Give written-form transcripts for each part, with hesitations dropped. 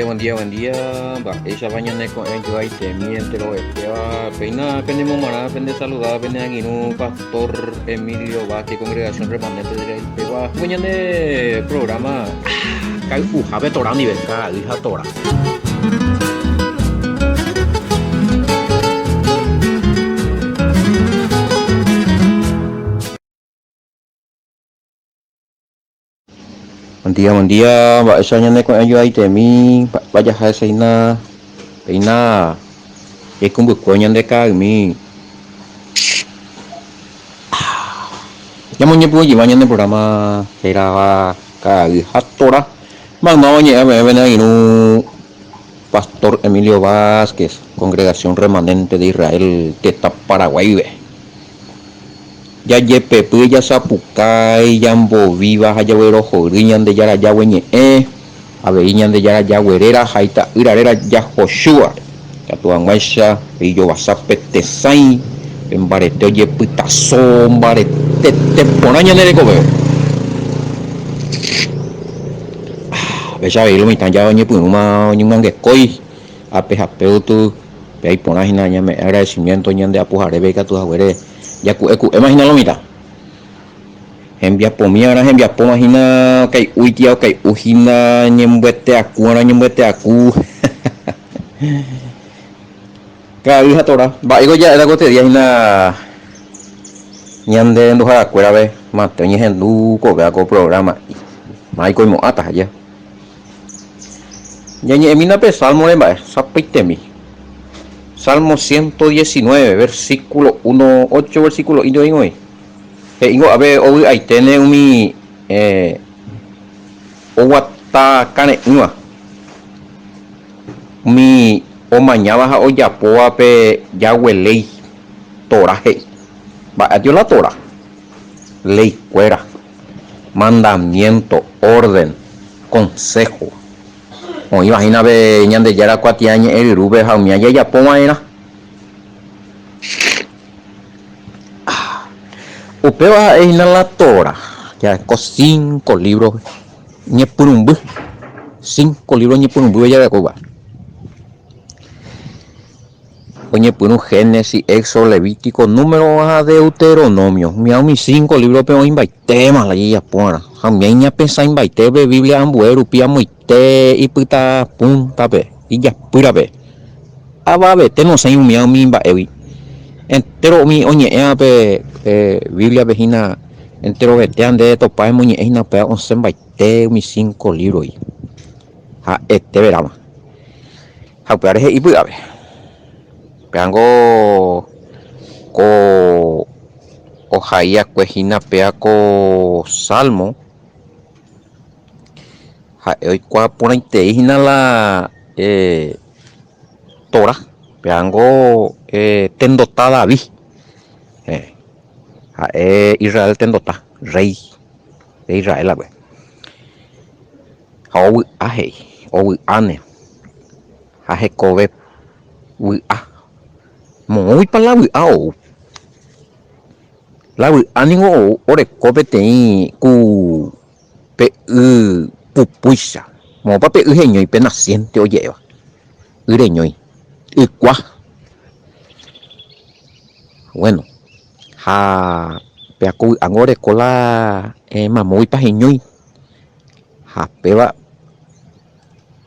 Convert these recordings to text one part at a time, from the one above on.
buen día, buen día. Va, ella bañane con ello ahí te miente lo que va. Peina, pende momara, pende saludar, pende aguinu, pastor Emilio Vázquez, congregación remanente de Peba. Bañane programa. Kai jabe tora ni beca, hija tora. Buen día, va esa ñane con ello ahí te mi, vaya a seina, peina, es como coñan de mi. Ya mo nyepu ji mañana programa era ka hatora. Mang no nye ven ahí no pastor Emilio Vázquez, congregación remanente de Israel, que está Paraguay ve. Ya yepepu ya sapukai yambo viva hayawero joriñan de yara yaweñe aveiñan de yara yawerera haita irarera ya Joshua katuanguaisha y yo wasape tesai embareteo yepitazo embarete ponaña nereko ve besa veilo mitan ya ñepuma ñumangue koi apejapeu tu pe ahí ponajina ñame agradecimiento ñande apujarebe ka tu jawere ya ku imagina lo mita envia pomiara envia pomagina kai uitia kai ujina ñembuete aku ka hija tora va igo ya era gote dia hina ñande nduja kuera ve mate ñe hendu ko vea ko programa mai ko mo ata ya ñe emina pe salmo le va sapeitemi Salmo 119 versículo 1 8 versículo inyo ingoi ingo abe owi aitene umi owata kane inwa mi omañaba ha oyapoa pe yahweh ley Torah he va dio la Torah ley cuera mandamiento orden consejo o imagina be ñande yara cuatiañe el rube jaumia ya yapoma era upeba es la Torah ya con 5 libros ñepurumbu 5 libros ñepurumbu ya de Cuba oye puro Génesis, Éxodo, Levítico, Número a Deuteronomio. Mira mis 5 libros pero invite más la ya pona. También ya pensa invite be Biblia ambuero pia muite y puta punta be y ya pura be. Aba be te no sei un mi imba evi. Entero mi oye be Biblia vejina entero be te ande topa moñe ina pe on se invite mis 5 libros. Ha este verama. Ha pare y pura be. Peango ko ojaia cuejina pea ko salmo ha hoy kwa pona teijina la Torah peango tendota David ha Israel tendota rey de Israel abe ha owi ahe owi ane ha Jacob wi muy para la ánimo ore copete ku pe pupuisa mo pape ujeño y penaciente o lleva ureño y cua bueno ha pe aku angore cola mamoy pajeño y ha peba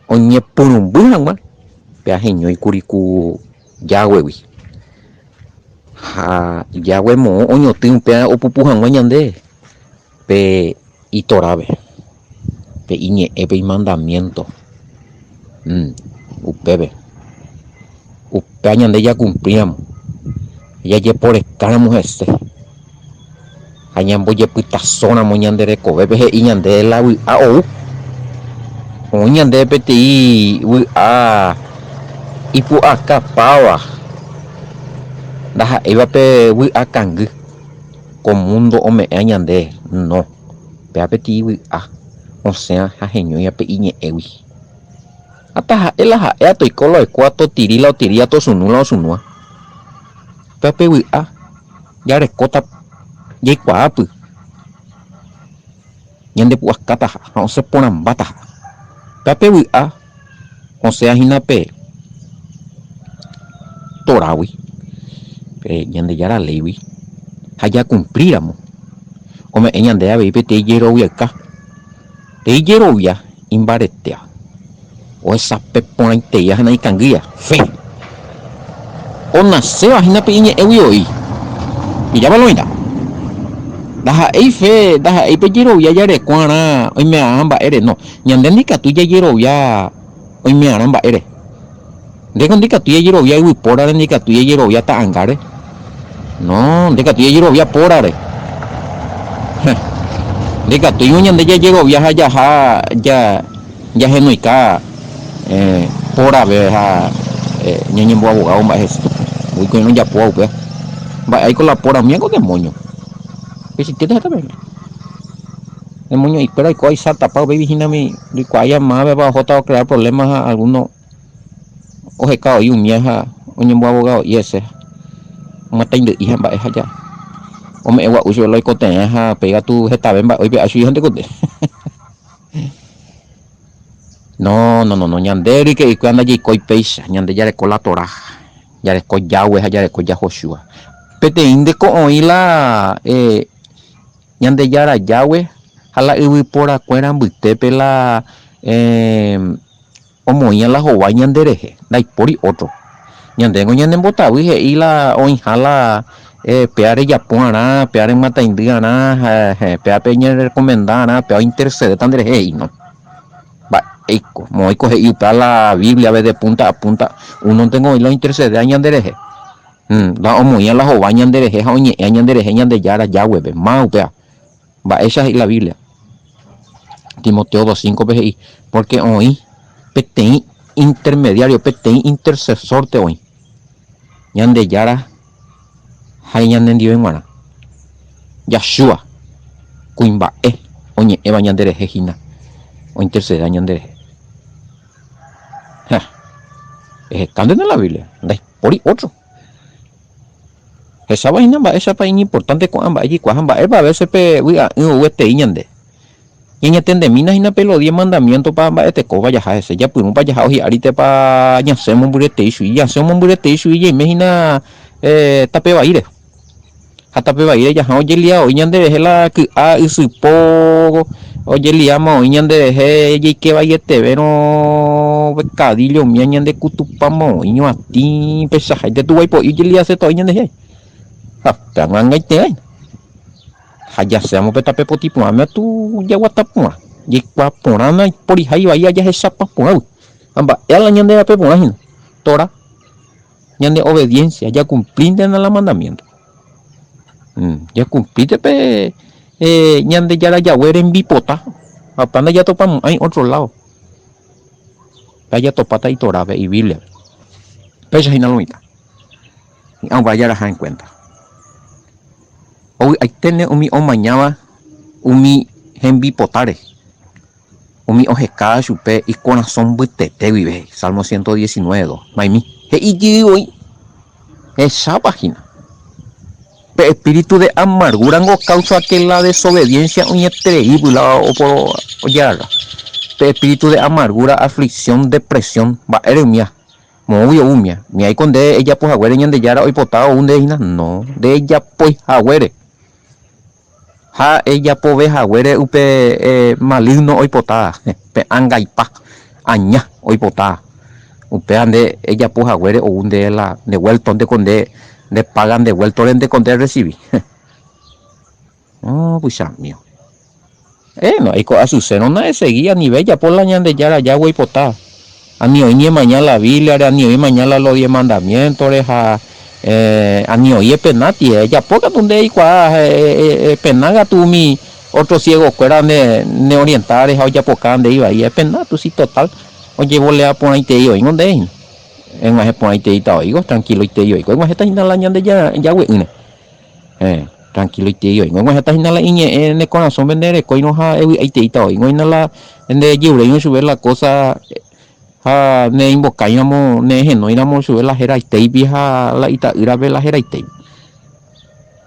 oñe purumbujan ma pe ajeño y kuriku Yahweh ha Yahweh mo oño timpe o pupujan mañande pe y torabe pe iñe pe mandamiento upebe upeñande ya cumplíamos ya ye por escáramos añambo ye puta zona moñande de cobebe he iñande la wi a o oñande peti wi a ipu acapaba daja iba pe wi akangu con mundo ome añande no pe apeti wi a o sea jajeño ya pe iñe ewi ataja elaja eato ikolo e cuatro tirila o tiria to sunula o sunua pe wi a ya recota ye cuapu ñande puakata o se ponan bata pe wi a o sea hinape torawi ñande yara leiwi haya cumplíramos como ñande ya veis te yerovia acá te yerovia imbaretea o esa pepona inteya na ikangia fe o naseo hinape iñe ewi hoy y ya valoina daha ei fe daha ei pe yerovia yare kuara hoy me amba ere no ñande nika tu yerovia hoy me amba ere de con nika tu yerovia y pora nika tu yerovia ta angare no nika tu yerovia pora re nika tu ñande ya yerovia ya genuica pora ve ha ñeñembo abogado mba es muy que no ya puedo pues va ahí con la pora mía con demonio que si tienes esta vez demonio y pero hay cosas salta pa baby hinami de cuaya más va a crear problemas a algunos o he cao y un mieja ñembo abogado y ese mata inde hija mba es allá o me wa uso lo cote ha pega tu esta vez va hoy ve así gente cote no ñanderi que cuando allí coi peisa ñande ya de cola tora ya de co Yahweh ya de co Yahoshua pete inde ko oila ñande yara Yahweh hala iwi pora cuera mbite pela omoía la jova ñandereje dai pori otro ñandengo ñande botawi he ila oin hala peare yapuara peare mata indiana pea peña recomendana pea intercede tandre he no va eco moico he iuta la Biblia ve de punta a punta uno tengo ila intercede ñandereje la omoía la jova ñandereje ha oñe ñandereje ñande yara Yahweh be mau pea va esa es la Biblia Timoteo 2:5 PGI porque hoy petén intermediario petén intercesor te hoy ñande yara hay ñande dio en mana Yashua kuimba oñe eva ñandere jejina o interceda ñandere es cambio en la Biblia dai por otro esa vaina va esa vaina importante con amba allí cuajamba va a veces pe uia uete ñande y ñatende mina hina pelo 10 mandamientos para este coba ya ese ya puro para ya y ahorita para ya hacemos burete y ya hacemos burete y imagina tape baire hasta pe baire ya oye lia o ñande la que a po oye lia ma o ñande y que vaya te vero becadillo mi ñande cutupamo y no a ti pesa de tu guay po y lia se to ñande hasta manga te haya seamos petape potipo ame tu ya watapua y cuaporana por hija vaya ya esa papua amba ela ñande pe por tora ñande obediencia ya cumplinde en el mandamiento ya cumpliste pe ñande ya la Yahweh en bipota apanda ya topamos hay otro lado ya topata y Torah y Biblia pesa y no lo mita aún vaya a en cuenta hoy hay tener umi o mañana umi en bipotare umi ojecada chupe y corazón buitete vive Salmo 119 maimi y hoy esa página espíritu de amargura no causa que la desobediencia y la o ya espíritu de amargura aflicción depresión va eremia muy umia mi hay con de ella pues agüere ñande yara hoy potado un de no de ella pues agüere ha ella pues agüere upe maligno hoy potada pe anga y pa aña hoy potada upe ande ella pues agüere o un de la de vuelto de con de pagan de vuelto de con de recibir oh pues mío no hay cosas suceden no es seguía ni bella por la ñande yara ya voy potada a ni hoy ni mañana la Biblia a ni hoy mañana los 10 mandamientos a ni hoy penati ella poca donde hay cua penaga tu mi otro ciego fuera de orientales o ya poca de iba y es penato si total oye vos le a poner te yo en donde en más por ahí te digo tranquilo y te yo y como está inhalando ya güey tranquilo y te yo y como está inhalando en el corazón vender coi no ha ahí te digo y no inhala en de lliure y subir la cosa ne invocábamos ne no íbamos subir la jera y te vieja la ita ira ver la jera y te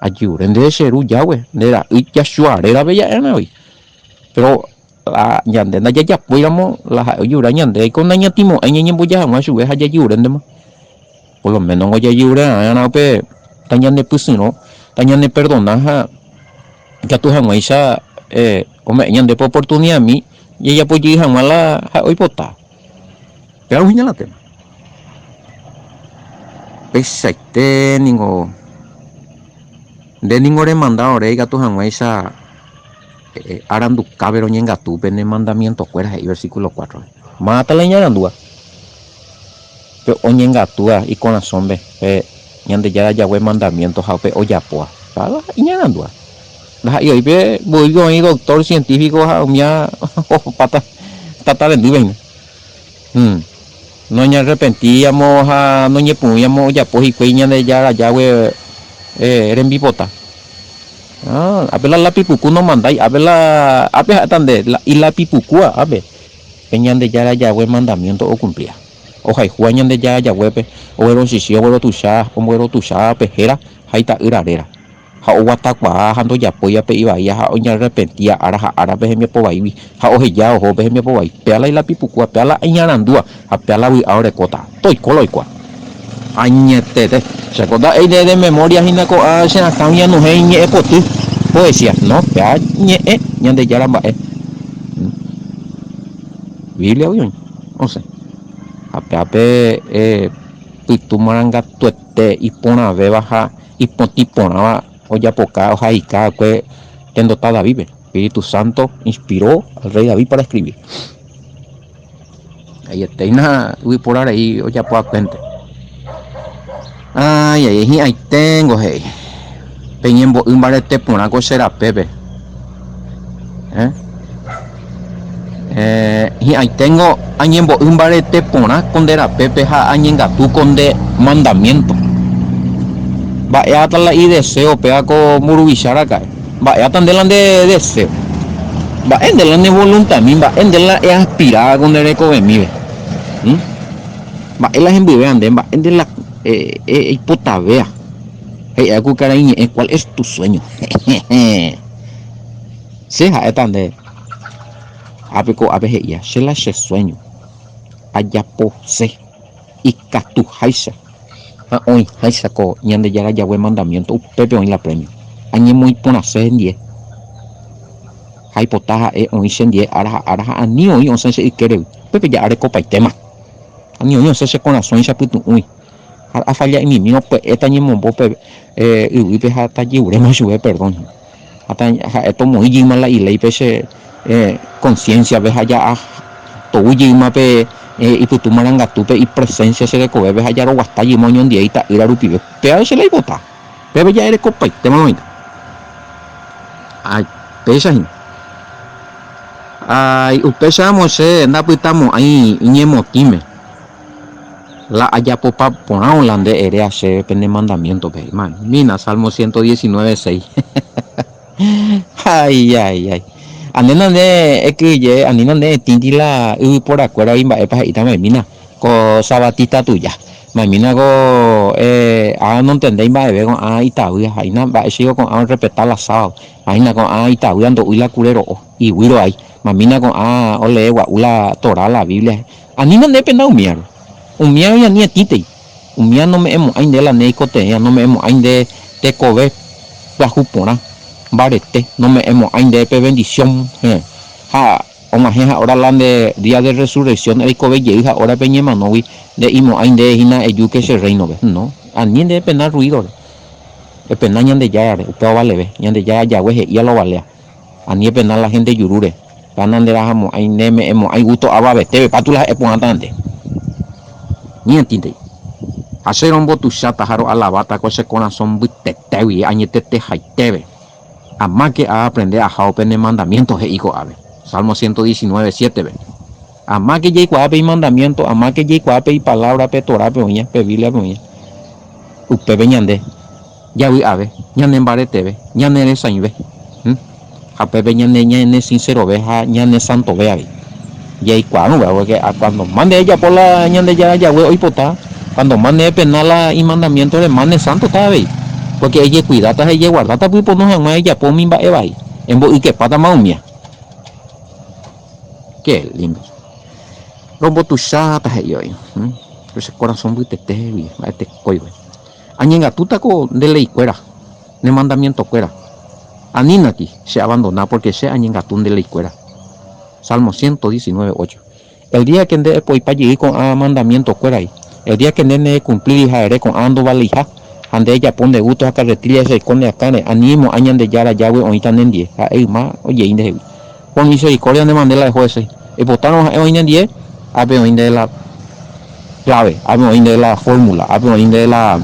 ayuren de ser ya güey era ya Yahshua era bella hoy pero la ñande na ya puiramo la yura ñande con naña timo aña boya ma sube haya yura ndema por lo menos ya yura ana pe tañane pusino tañane perdona ha ya tu jamás esa ome ñande por oportunidad mi y ella pues hija mala hoy pota pero la tema exacte ningo de ningo le mandado rega tu jamás esa arandu cabero ñenga tu pene mandamiento fuera y versículo 4 mata la ñarandua pero oñenga tua y con la sombe ñande ya we mandamiento jaupe oyapoa ¿sabes? Y ñarandua la y hoy ve voy con el doctor científico ja mía pata tata de ven no ña arrepentíamos a no ñe puñamos ya pues y cueña de ya we eren bipota apela la pipuku no mandai apela ape tande y la pipukua ape peñan de ya we mandamiento o cumplía o hay juañan de ya wepe o ero sisi o ero tusha pejera haita irarera ha o watakwa hando ya poya pe iba ya o ña arrepentía ara pe me po baibi ha o ya o pe me po bai pela y la pipukua pela ñarandua a pela wi ahora cota toy coloicua añetete se acuerda de memoria hina ko se cambia no hay ñe potu poesía no ya ñe ñande ya la Biblia hoy no sé ape pitu maranga tuete y pona ve baja y potipona o ya poca o jaika que tendo ta David Espíritu Santo inspiró al rey David para escribir ahí está ina voy por ahí o ya puedo cuente ahí tengo hey peñembo un barete pona ko será pepe y ahí tengo añembo un barete pona con de la pepe ja añenga tu con de mandamiento va ya tan la y deseo pega con murubishara acá va ya tan delante de deseo va en delante de voluntad mi va en delante es aspirada con de reco de mi va en las envivean de va en de la potavea hey cucaraña ¿cuál es tu sueño? Sí ja tan de apeco abeja se la se sueño allá pose y catu jaisa hoy jaisa ko ñande ya we mandamiento pepe hoy la premio añe muy pona se en 10 hay potaja hoy se en 10 ara ani hoy on se quiere pepe ya are copa y tema ani hoy se con la sueña putu uy a falla en mi no pues esta ñe mombo pepe y peja ta lliure más sube perdón hasta esto muy mala y ley pese conciencia ves allá todo yima pe y putu maranga tupe y presencia se de cobe ves allá ro guasta y moño dieita ir a rupi pe se le bota pe ya eres copa y te mano ay pesa ay upesamos se na pitamos ahí ñemo time la allá popa pona holande ere hace pende mandamiento pe man mina Salmo 119:6 ay anena ne que anina ne tindila por acuerdo imba epa ita mina ko sabatita tuya mina go no entendéis va de con ita uya aina va sigo con respetar la sábado aina con ita uya ando uila curero y huiro ahí mina con ole ula Torah la Biblia anina ne pena umia ya ni tite umia no me emo ainde la ne cote ya no me emo ainde te cobe la jupona barete no me hemos de bendición o más ahora la de día de resurrección el cobe hija ahora peñema no de imo de hina eyu que se reino no ani de pena ruido el pena ñan de ya pero vale ve ñan de ya we ya lo vale ani pena la gente yurure ganan de bajamos ainde me hemos gusto ababe te patula e ponatante ni entinde hacer un botu chata jaro alabata con ese corazón butetewi añetete jaitebe ama que a aprender a jaopen mandamientos e hijo ave Salmo 119:7 ama que ye cuape y mandamiento ama que ye cuape y palabra pe Torah pe oña pe Biblia pe oña upe beñande ya vi ave ñane barete ve ñane ne sainve a pepe ñane sincero ve ñane santo ve ave ye cuando ve que cuando mande ella por la ñande ya we hoy pota cuando mande penala y mandamiento de mande santo ta ve porque ella cuidata ella guardata pues no jamás ella por mi va en bo y que pata maumia Qué lindo. Rombo tu chata yo. Ese corazón muy tete, este coigo. Añenga tú taco de ley cuera, de mandamiento cuera. Aninaki se abandona porque se añengatún de ley cuera. Salmo 119, 8. El día que ande pues para llegar con mandamiento cuera ahí. El día que ande cumplir hija con ando valija. Ande ella pone gusto a carretilla se con acá animo añan de yara ya güey ahorita en 10. Ay más oye inde. Con misericordia de mandela de jueces. Y votaron hoy en 10. A ver hoy de la clave, a ver hoy de la fórmula, a ver hoy de la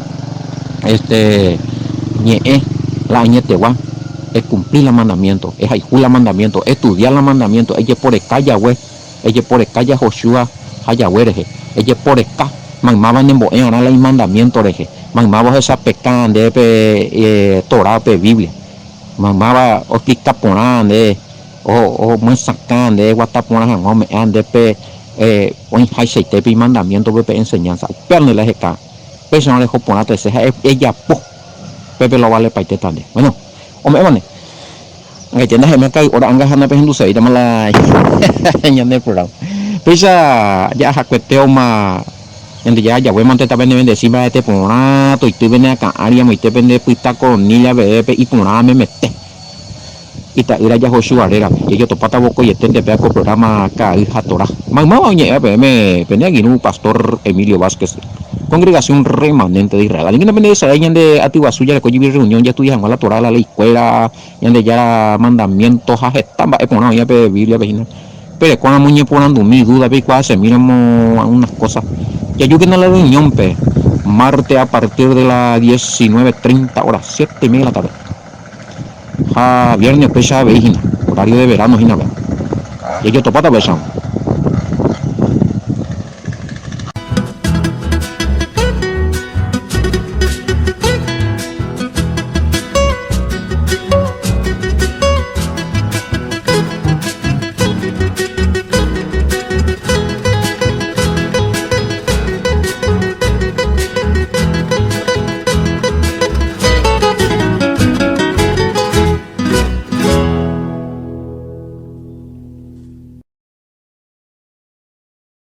la añetegua. Es cumplir los mandamientos, es ayujar los mandamientos, estudiar los mandamientos, ella por acá Yahweh, ella por acá Yahoshua, Hayahuereje, ella por acá, manmaban en boen ahora los mandamientos reje, manmaba esa pecan de Torah de Biblia, manmaba otica ponan de o muy sacan de guataponan o me han de pe hoy hay seite pi mandamiento pepe enseñanza, pero no les acá, pero no les joponate se ella po, pepe lo vale para este tarde, bueno. Ome vane ngai tenda heme kai ora angga hana pehin dusai damala nyane programa pesa ya hakweteo ma ende ya we mante tabene vende simba este pona to itu bene ka aria mo ite bende pita koronilla be ipona me mete ita ira ya Joshua Herrera y yo topata boko y este pe ko programa ka hatora magma oñe me pene aginu pastor Emilio Vázquez congregación remanente de Israel. Alguien también dice ahí de Atiguasuya de Coyibi reunión ya estudian la Torah la escuela y de ya mandamientos a estamba pona ya pe Biblia vejina. Pero cuando muñe ponando mi duda ve cuál se miramos unas cosas. Ya yo que en la reunión pe martes a partir de las 19:30 horas 7:30 de la tarde. Viernes pues ya vejina horario de verano hina. Y yo topata besamos.